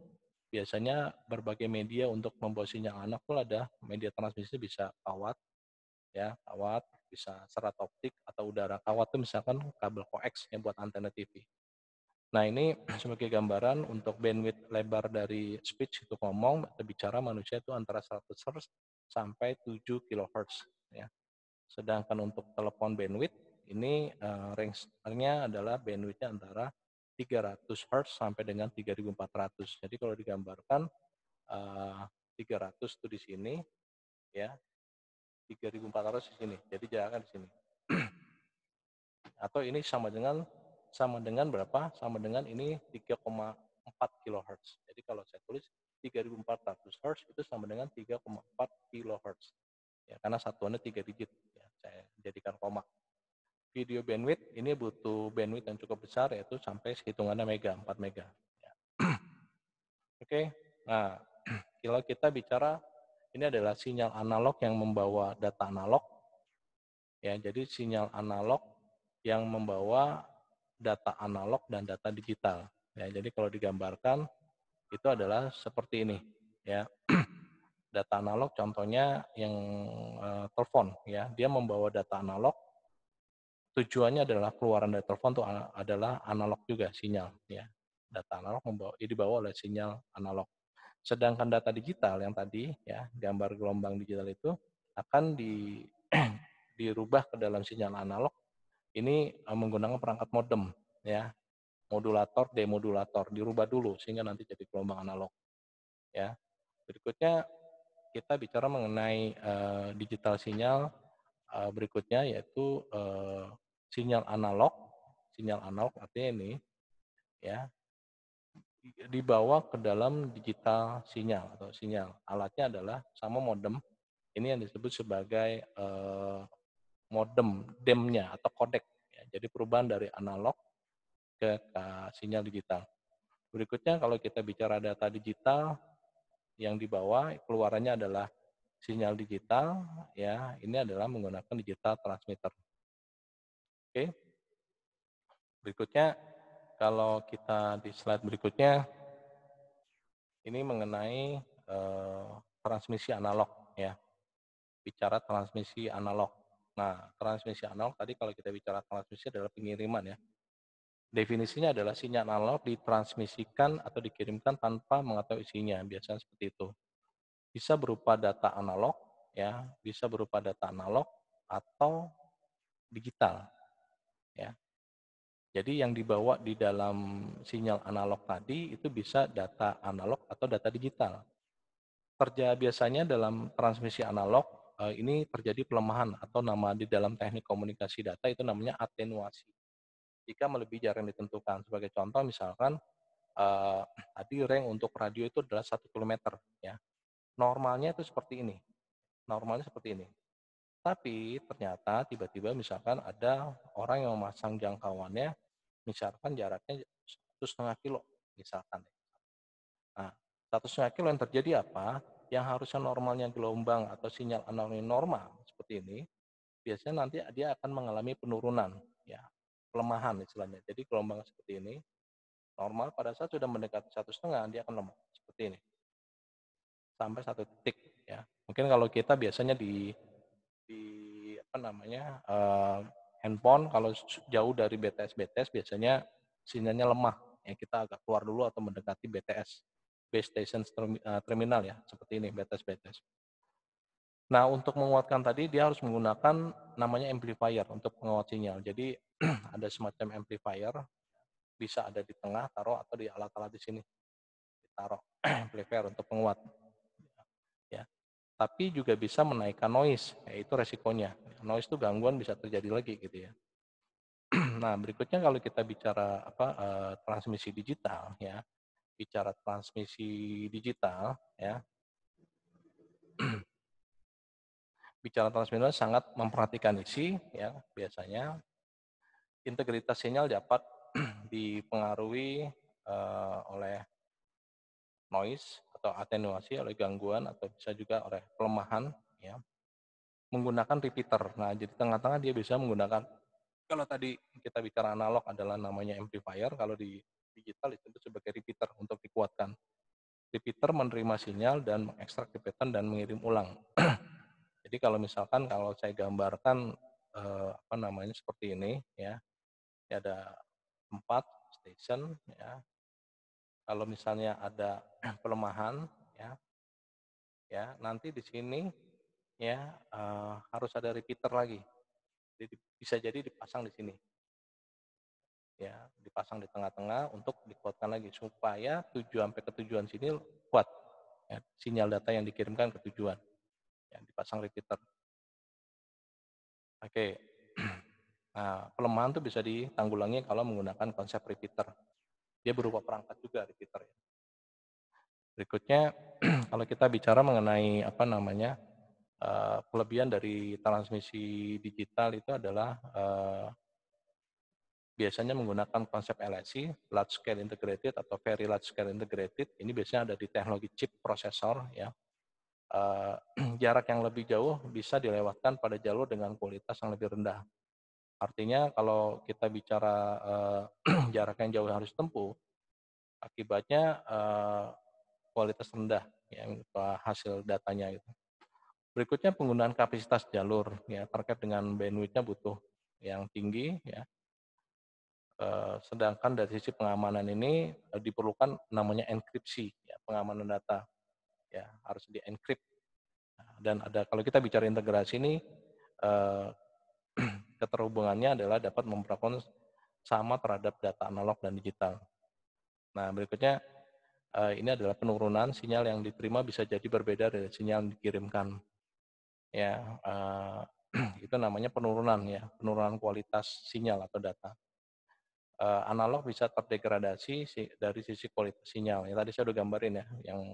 biasanya berbagai media untuk membawa sinyal analog itu ada media transmisi bisa kawat ya, kawat, bisa serat optik atau udara. Kawat itu misalkan kabel koax yang buat antena TV. Nah, ini sebagai gambaran untuk bandwidth lebar dari speech itu ngomong atau bicara manusia itu antara 100 Hz sampai 7 kHz ya. Sedangkan untuk telepon bandwidth ini range-nya adalah bandwidth-nya antara 300 Hz sampai dengan 3400. Jadi kalau digambarkan 300 itu di sini ya, 3400 di sini. Jadi jaraknya di sini. Atau ini sama dengan berapa? Sama dengan ini 3,4 kHz. Jadi kalau saya tulis 3400 Hz itu sama dengan 3,4 kHz. Ya, karena satuannya 3 digit. Ya, saya jadikan koma. Video bandwidth ini butuh bandwidth yang cukup besar yaitu sampai hitungannya mega, 4 mega. Ya. Oke, nah kalau kita bicara ini adalah sinyal analog yang membawa data analog. Ya, jadi sinyal analog yang membawa data analog dan data digital. Ya, jadi kalau digambarkan itu adalah seperti ini. Ya, data analog contohnya yang telepon. Ya, dia membawa data analog. Tujuannya adalah keluaran dari telepon itu adalah analog juga sinyal. Ya, data analog dibawa oleh sinyal analog. Sedangkan data digital yang tadi ya gambar gelombang digital itu akan dirubah ke dalam sinyal analog ini menggunakan perangkat modem ya. modulator, demodulator, dirubah dulu sehingga nanti jadi gelombang analog ya. Berikutnya kita bicara mengenai digital sinyal berikutnya yaitu sinyal analog artinya ini ya dibawa ke dalam digital sinyal atau sinyal. Alatnya adalah sama modem. Ini yang disebut sebagai modem, DEM-nya atau kodek. Ya. Jadi perubahan dari analog ke sinyal digital. Berikutnya kalau kita bicara data digital yang dibawa keluarannya adalah sinyal digital, ya ini adalah menggunakan digital transmitter. Oke. Berikutnya kalau kita di slide berikutnya ini mengenai transmisi analog ya. Bicara transmisi analog. Nah, transmisi analog tadi kalau kita bicara transmisi adalah pengiriman ya. Definisinya adalah sinyal analog ditransmisikan atau dikirimkan tanpa mengetahui isinya, biasanya seperti itu. Bisa berupa data analog ya, bisa berupa data analog atau digital ya. Jadi yang dibawa di dalam sinyal analog tadi itu bisa data analog atau data digital. Biasanya dalam transmisi analog ini terjadi pelemahan atau nama di dalam teknik komunikasi data itu namanya atenuasi. Jika melebihi jarak yang ditentukan. Sebagai contoh misalkan tadi range untuk radio itu adalah 1 km ya. Normalnya itu seperti ini. Normalnya seperti ini. Tapi ternyata tiba-tiba misalkan ada orang yang memasang jangkauannya misalkan jaraknya 1,5 kilo misalkan. Nah, 1,5 kilo yang terjadi apa? Yang harusnya normalnya gelombang atau sinyal analog normal seperti ini, biasanya nanti dia akan mengalami penurunan, ya, pelemahan istilahnya. Jadi gelombang seperti ini normal pada saat sudah mendekati 1,5 dia akan lemah seperti ini sampai 1 titik, ya. Mungkin kalau kita biasanya di apa namanya handphone kalau jauh dari BTS biasanya sinyalnya lemah, ya kita agak keluar dulu atau mendekati BTS base station terminal ya seperti ini BTS. Nah untuk menguatkan tadi dia harus menggunakan namanya amplifier untuk penguat sinyal. Jadi ada semacam amplifier bisa ada di tengah taruh atau di alat-alat di sini ditaruh amplifier untuk penguat ya. Tapi juga bisa menaikkan noise, yaitu resikonya. Noise itu gangguan bisa terjadi lagi gitu ya. Nah, berikutnya kalau kita bicara transmisi digital ya. Bicara transmisi digital ya. Bicara transmisi digital sangat memperhatikan isi ya biasanya. Integritas sinyal dapat dipengaruhi oleh noise atau atenuasi oleh gangguan atau bisa juga oleh pelemahan ya. Menggunakan repeater. Nah, jadi tengah-tengah dia bisa menggunakan kalau tadi kita bicara analog adalah namanya amplifier, kalau di digital itu sebagai repeater untuk dikuatkan. Repeater menerima sinyal dan mengekstrak repeater dan mengirim ulang. Jadi kalau misalkan kalau saya gambarkan seperti ini ya, ada 4 station ya. Kalau misalnya ada pelemahan ya nanti di sini ya harus ada repeater lagi. Jadi bisa jadi dipasang di sini. Ya, dipasang di tengah-tengah untuk dikuatkan lagi supaya sampai ke tujuan sini kuat. Ya, sinyal data yang dikirimkan ke tujuan. Ya, dipasang repeater. Oke. Nah, pelemahan itu bisa ditanggulangi kalau menggunakan konsep repeater. Dia berupa perangkat juga repeater ya. Berikutnya kalau kita bicara mengenai kelebihan dari transmisi digital itu adalah biasanya menggunakan konsep LSI, large scale integrated atau very large scale integrated. Ini biasanya ada di teknologi chip prosesor ya. Jarak yang lebih jauh bisa dilewatkan pada jalur dengan kualitas yang lebih rendah. Artinya kalau kita bicara jarak yang jauh yang harus tempuh, akibatnya kualitas rendah yang hasil datanya itu. Berikutnya penggunaan kapasitas jalur ya terkait dengan bandwidth-nya butuh yang tinggi ya. Sedangkan dari sisi pengamanan ini diperlukan namanya enkripsi ya, pengamanan data ya harus di-encrypt. Dan ada kalau kita bicara integrasi ini keterhubungannya adalah dapat memperlakukan sama terhadap data analog dan digital. Nah, berikutnya ini adalah penurunan sinyal yang diterima bisa jadi berbeda dari sinyal yang dikirimkan. Ya, itu namanya penurunan ya, penurunan kualitas sinyal atau data. Analog bisa terdegradasi dari sisi kualitas sinyal. Ya, tadi saya udah gambarin ya, yang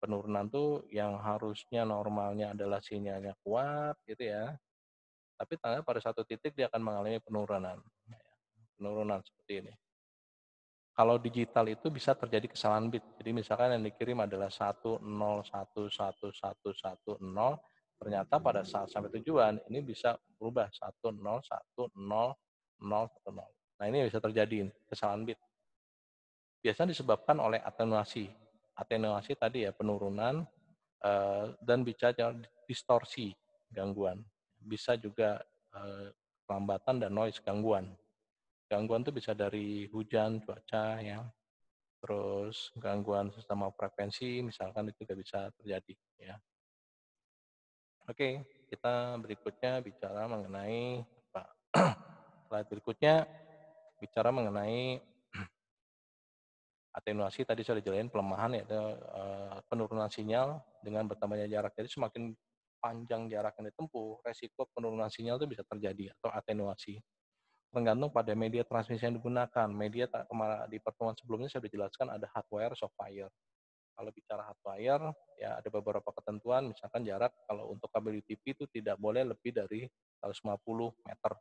penurunan tuh yang harusnya normalnya adalah sinyalnya kuat gitu ya, tapi ternyata pada satu titik dia akan mengalami penurunan. Penurunan seperti ini. Kalau digital itu bisa terjadi kesalahan bit. Jadi misalkan yang dikirim adalah 10111110, ternyata pada saat sampai tujuan ini bisa berubah 10111010. Nah, ini bisa terjadi kesalahan bit. Biasanya disebabkan oleh atenuasi. Atenuasi tadi ya penurunan dan bisa distorsi gangguan. Bisa juga kelambatan dan noise gangguan. Gangguan itu bisa dari hujan, cuaca ya, terus gangguan sistem frekuensi misalkan itu juga bisa terjadi ya. Oke, kita berikutnya bicara mengenai apa? Slide berikutnya bicara mengenai atenuasi. Tadi saya jelasin pelemahan yaitu penurunan sinyal dengan bertambahnya jarak. Jadi semakin panjang jarak yang ditempuh, resiko penurunan sinyal itu bisa terjadi atau atenuasi. Tergantung pada media transmisi yang digunakan. Media di pertemuan sebelumnya saya sudah jelaskan ada hardwire, softwire. Kalau bicara hardwire, ya ada beberapa ketentuan, misalkan jarak kalau untuk kabel UTP itu tidak boleh lebih dari 150 meter.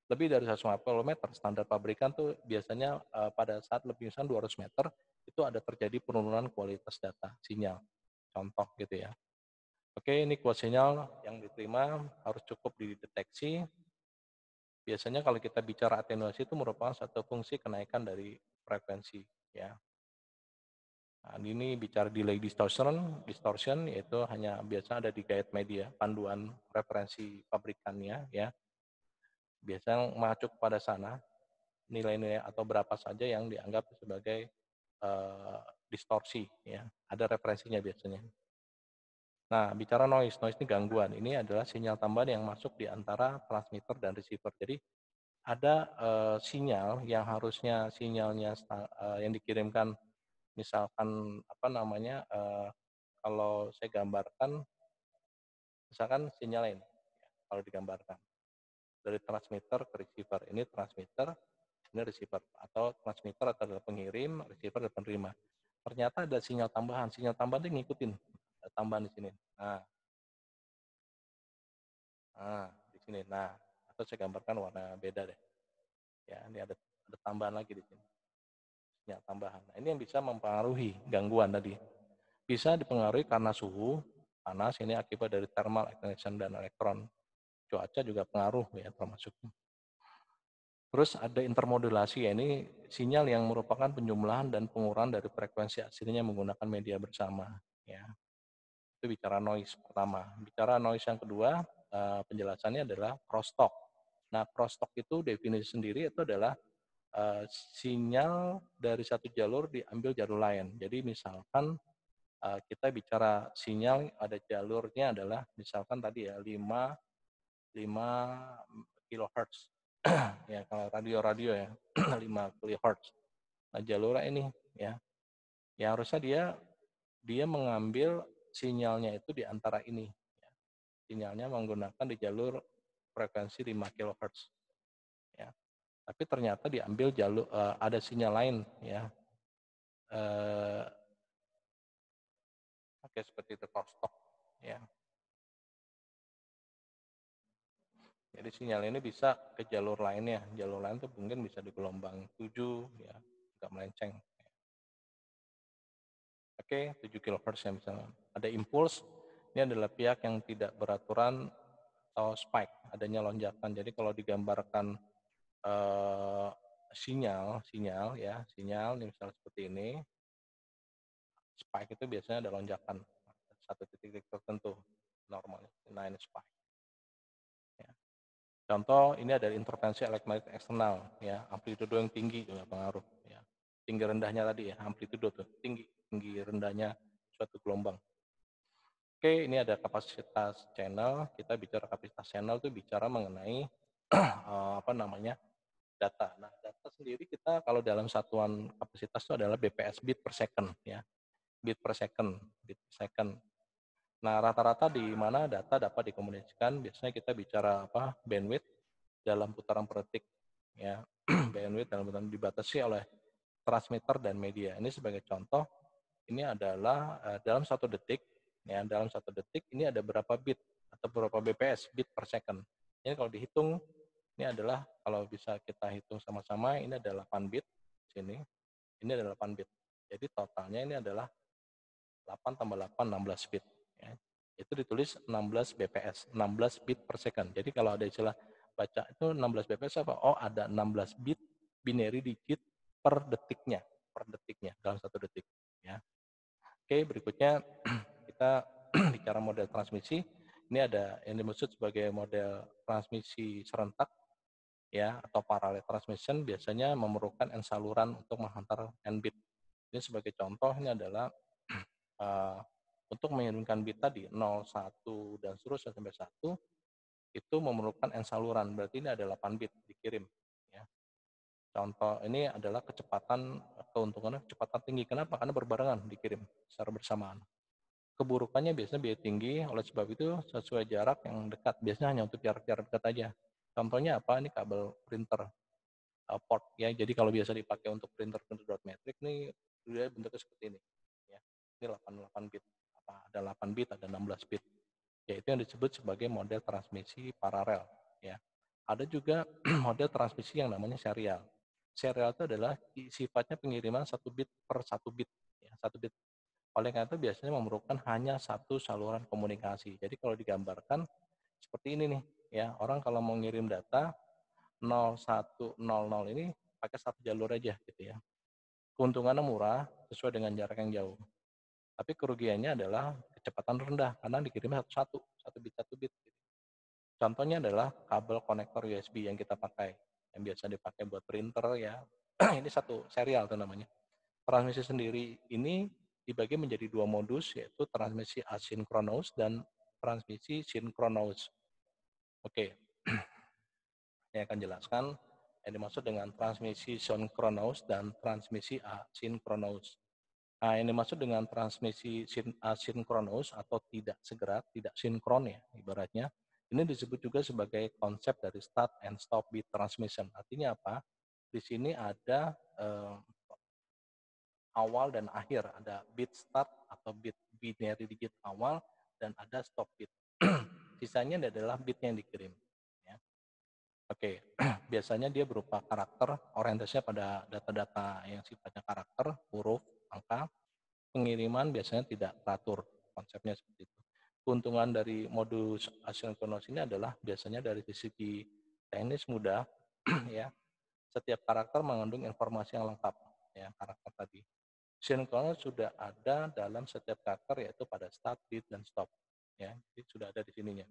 Lebih dari 150 meter, standar pabrikan tuh biasanya pada saat lebih misalkan 200 meter, itu ada terjadi penurunan kualitas data, sinyal. Contoh gitu ya. Oke, ini kualitas sinyal yang diterima harus cukup dideteksi. Biasanya kalau kita bicara atenuasi itu merupakan satu fungsi kenaikan dari frekuensi. Ya. Nah, ini bicara delay distortion yaitu hanya biasa ada di guide media, panduan referensi pabrikannya ya. Biasanya mengacu pada sana nilai-nilai atau berapa saja yang dianggap sebagai distorsi ya. Ada referensinya biasanya. Nah, bicara noise ini gangguan. Ini adalah sinyal tambahan yang masuk di antara transmitter dan receiver. Jadi ada sinyal yang harusnya sinyalnya yang dikirimkan misalkan apa namanya kalau saya gambarkan misalkan sinyal ini kalau digambarkan dari transmitter ke receiver, ini transmitter, ini receiver, atau transmitter atau adalah pengirim, receiver adalah penerima. Ternyata ada sinyal tambahan itu ngikutin, ada tambahan di sini. Nah, di sini. Nah, atau saya gambarkan warna beda deh. Ya, ini ada tambahan lagi di sini. Sinyal tambahan. Nah, ini yang bisa mempengaruhi gangguan tadi. Bisa dipengaruhi karena suhu panas, ini akibat dari thermal acceleration dan elektron. Cuaca juga pengaruh ya termasuk. Terus ada intermodulasi, ya ini sinyal yang merupakan penjumlahan dan pengurangan dari frekuensi aslinya menggunakan media bersama. Ya, itu bicara noise pertama. Bicara noise yang kedua, penjelasannya adalah crosstalk. Nah, crosstalk itu definisi sendiri itu adalah sinyal dari satu jalur diambil jalur lain. Jadi misalkan kita bicara sinyal ada jalurnya adalah misalkan tadi ya 5 kilohertz. Ya kalau radio ya 5 kilohertz. Nah, jalurnya ini ya. Ya harusnya dia mengambil sinyalnya itu di antara ini. Ya. Sinyalnya menggunakan di jalur frekuensi 5 kilohertz. Ya. Tapi ternyata diambil jalur ada sinyal lain ya. Oke, seperti itu crosstalk ya. Jadi sinyal ini bisa ke jalur lainnya. Jalur lain itu mungkin bisa di gelombang 7 ya, agak melenceng. Oke, 7 kHz ya misalnya. Ada impuls, ini adalah pihak yang tidak beraturan atau spike, adanya lonjakan. Jadi kalau digambarkan eh, sinyal ya, sinyal ini misalnya seperti ini, spike itu biasanya ada lonjakan satu titik tertentu normalnya, nah ini spike. Ya. Contoh ini ada intervensi elektromagnetik eksternal, ya amplitudo yang tinggi juga pengaruh. Ya. Tinggi rendahnya tadi ya, amplitudo tuh tinggi rendahnya suatu gelombang. Oke, ini ada kapasitas channel. Kita bicara kapasitas channel itu bicara mengenai apa namanya data. Nah, data sendiri kita kalau dalam satuan kapasitas itu adalah BPS, bit per second ya. Bit per second, bit per second. Nah, rata-rata di mana data dapat dikomunikasikan, biasanya kita bicara apa? Bandwidth dalam putaran per detik ya. Bandwidth dalam putaran dibatasi oleh transmitter dan media. Ini sebagai contoh, ini adalah dalam 1 detik ya, dalam 1 detik ini ada berapa bit atau berapa BPS, bit per second. Ini kalau dihitung, ini adalah kalau bisa kita hitung sama-sama, ini ada 8 bit sini. Ini ada 8 bit. Jadi totalnya ini adalah 8 tambah 8, 16 bit. Ya. Itu ditulis 16 BPS, 16 bit per second. Jadi kalau ada istilah baca itu 16 BPS apa? Oh, ada 16 bit binary digit per detiknya dalam 1 detik. Ya. Oke, berikutnya kita bicara model transmisi. Ini ada yang dimaksud sebagai model transmisi serentak ya atau parallel transmission, biasanya memerlukan N saluran untuk menghantar N bit. Ini sebagai contoh, ini adalah uh, untuk mengirimkan bit tadi 0, 1 dan seterusnya sampai 1 itu memerlukan N saluran, berarti ini ada 8 bit dikirim ya. Contoh ini adalah kecepatan, keuntungannya kecepatan tinggi. Kenapa? Karena berbarengan dikirim secara bersamaan. Keburukannya biasanya biaya tinggi, oleh sebab itu sesuai jarak yang dekat, biasanya hanya untuk jarak-jarak dekat aja. Contohnya apa? Ini kabel printer port ya. Jadi kalau biasa dipakai untuk printer dot matrix ini dia bentuknya seperti ini. Ya. Ini 88 bit. Ada 8 bit, ada 16 bit. Yaitu yang disebut sebagai model transmisi paralel. Ya. Ada juga model transmisi yang namanya serial. Serial itu adalah sifatnya pengiriman 1 bit per 1 bit. Ya, 1 bit. Oleh karena itu biasanya memerlukan hanya 1 saluran komunikasi. Jadi kalau digambarkan seperti ini nih, ya orang kalau mau ngirim data 0100 ini pakai 1 jalur aja gitu ya. Keuntungannya murah sesuai dengan jarak yang jauh. Tapi kerugiannya adalah kecepatan rendah karena dikirimnya satu bit. Contohnya adalah kabel konektor USB yang kita pakai, yang biasa dipakai buat printer ya. Ini satu serial itu namanya. Transmisi sendiri ini dibagi menjadi 2 modus, yaitu transmisi asinkronous dan transmisi sinkronous. Oke, saya akan jelaskan yang dimaksud dengan transmisi sinkronous dan transmisi asinkronous. Nah, yang dimaksud dengan transmisi asinkronous atau tidak segera, tidak sinkron ya, ibaratnya, ini disebut juga sebagai konsep dari start and stop bit transmission. Artinya apa? Di sini ada awal dan akhir, ada bit start atau bit binary digit awal dan ada stop bit. Sisanya adalah bit yang dikirim. Ya. Oke, biasanya dia berupa karakter, orientasinya pada data-data yang sifatnya karakter, huruf, angka. Pengiriman biasanya tidak teratur, konsepnya seperti itu. Keuntungan dari modus asinkronous ini adalah biasanya dari segi teknis mudah, ya. Setiap karakter mengandung informasi yang lengkap, ya karakter tadi. Sinkronous sudah ada dalam setiap karakter yaitu pada start, bit, dan stop. Ya, jadi sudah ada di sininya.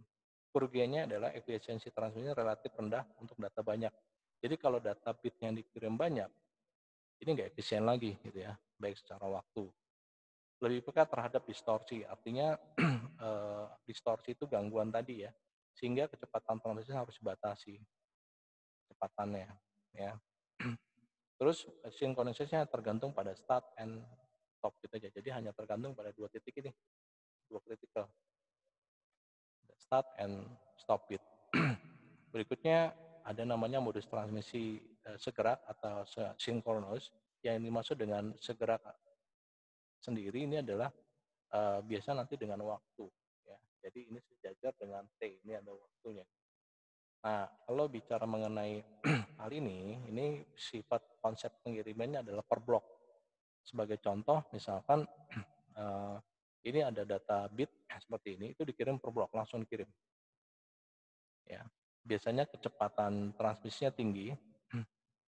Kerugiannya adalah efisiensi transmisi relatif rendah untuk data banyak. Jadi kalau data bit yang dikirim banyak, ini nggak efisien lagi gitu ya, baik secara waktu. Lebih peka terhadap distorsi, artinya distorsi itu gangguan tadi ya, sehingga kecepatan transmisi harus dibatasi kecepatannya ya. Terus sinkronisasinya tergantung pada start and stop gitu aja. Jadi hanya tergantung pada 2 titik ini, 2 critical. Start and stop bit. Berikutnya ada namanya modus transmisi segerak atau sinkronus. Yang dimaksud dengan segerak sendiri ini adalah biasa nanti dengan waktu. Ya. Jadi ini sejajar dengan T, ini ada waktunya. Nah, kalau bicara mengenai hal ini sifat konsep pengirimannya adalah per blok. Sebagai contoh, misalkan ini ada data bit seperti ini, itu dikirim per blok, langsung dikirim. Ya. Biasanya kecepatan transmisinya tinggi,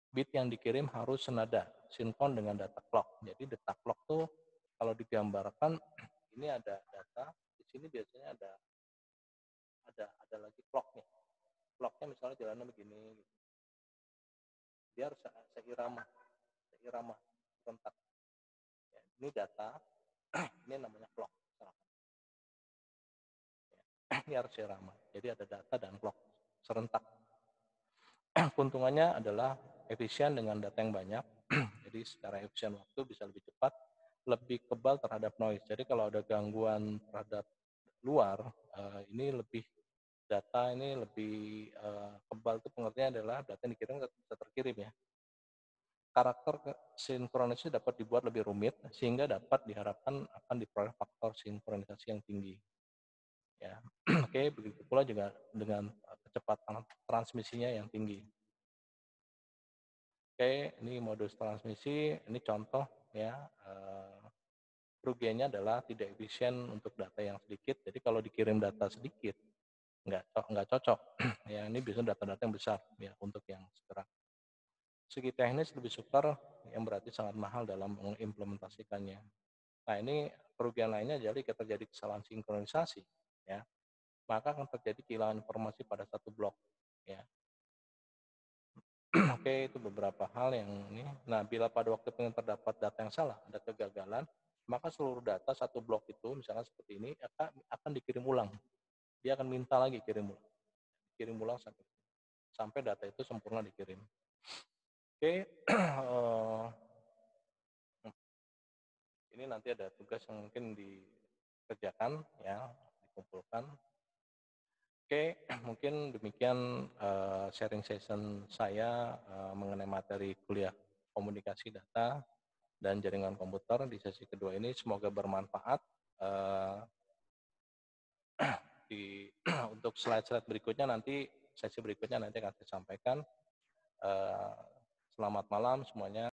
bit yang dikirim harus senada, sinkron dengan data clock. Jadi data clock tuh kalau digambarkan, ini ada data, di sini biasanya ada lagi clocknya. Clocknya misalnya jalannya begini, gitu. Dia harus seirama serentak. Ya, ini data, ini namanya clock. Ya, ini harus seirama. Jadi ada data dan clock serentak. Keuntungannya adalah efisien dengan data yang banyak. Jadi secara efisien waktu bisa lebih cepat, lebih kebal terhadap noise. Jadi kalau ada gangguan terhadap luar, ini lebih data ini lebih kebal, itu pengertiannya adalah data yang dikirim bisa terkirim ya. Karakter sinkronisasi dapat dibuat lebih rumit sehingga dapat diharapkan akan diperoleh faktor sinkronisasi yang tinggi. Ya, oke, begitu pula juga dengan kecepatan transmisinya yang tinggi. Oke, ini modus transmisi, ini contoh ya. Kerugiannya adalah tidak efisien untuk data yang sedikit. Jadi kalau dikirim data sedikit, nggak cocok. Ya, ini biasanya data-data yang besar ya untuk yang segera. Segi teknis lebih sukar, yang berarti sangat mahal dalam mengimplementasikannya. Nah, ini kerugian lainnya jadi ketika terjadi kesalahan sinkronisasi, ya, maka akan terjadi kehilangan informasi pada satu blok, ya. Oke, itu beberapa hal yang ini. Nah, bila pada waktu pengen terdapat data yang salah, ada kegagalan, maka seluruh data satu blok itu, misalnya seperti ini, akan dikirim ulang. Dia akan minta lagi kirim ulang sampai data itu sempurna dikirim. Oke, ini nanti ada tugas yang mungkin dikerjakan, ya, dikumpulkan. Oke, mungkin demikian sharing session saya mengenai materi kuliah komunikasi data dan jaringan komputer di sesi kedua ini. Semoga bermanfaat. Untuk slide-slide berikutnya nanti, sesi berikutnya nanti akan saya sampaikan. Selamat malam semuanya.